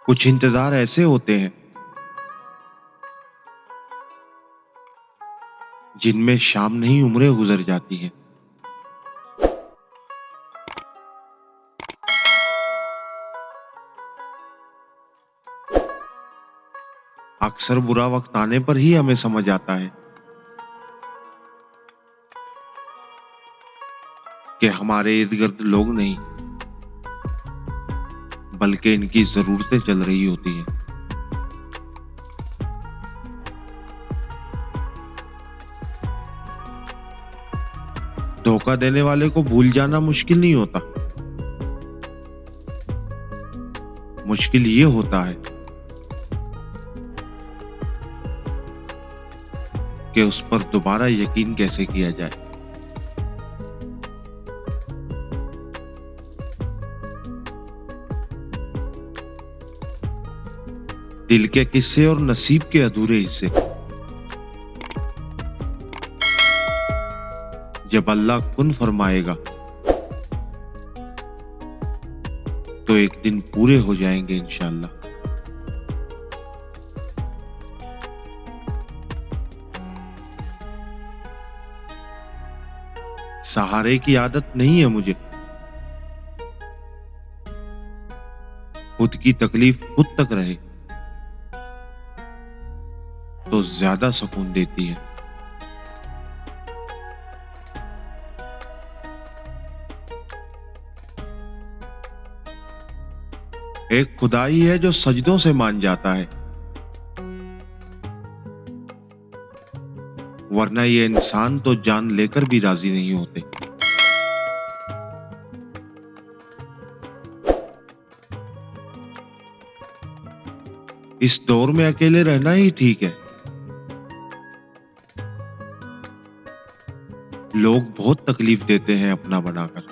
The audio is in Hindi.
कुछ इंतजार ऐसे होते हैं जिनमें शाम नहीं उम्रें गुजर जाती हैं। अक्सर बुरा वक्त आने पर ही हमें समझ आता है कि हमारे इर्द गिर्द लोग नहीं बल्कि इनकी जरूरतें चल रही होती हैं। धोखा देने वाले को भूल जाना मुश्किल नहीं होता, मुश्किल ये होता है कि उस पर दोबारा यकीन कैसे किया जाए। दिल के किस्से और नसीब के अधूरे हिस्से। जब अल्लाह कुन फरमाएगा तो एक दिन पूरे हो जाएंगे इंशाअल्लाह। सहारे की आदत नहीं है मुझे, खुद की तकलीफ खुद तक रहे तो ज्यादा सुकून देती है। एक खुदाई है जो सजदों से मान जाता है, वरना ये इंसान तो जान लेकर भी राजी नहीं होते। इस दौर में अकेले रहना ही ठीक है। लोग बहुत तकलीफ देते हैं अपना बनाकर,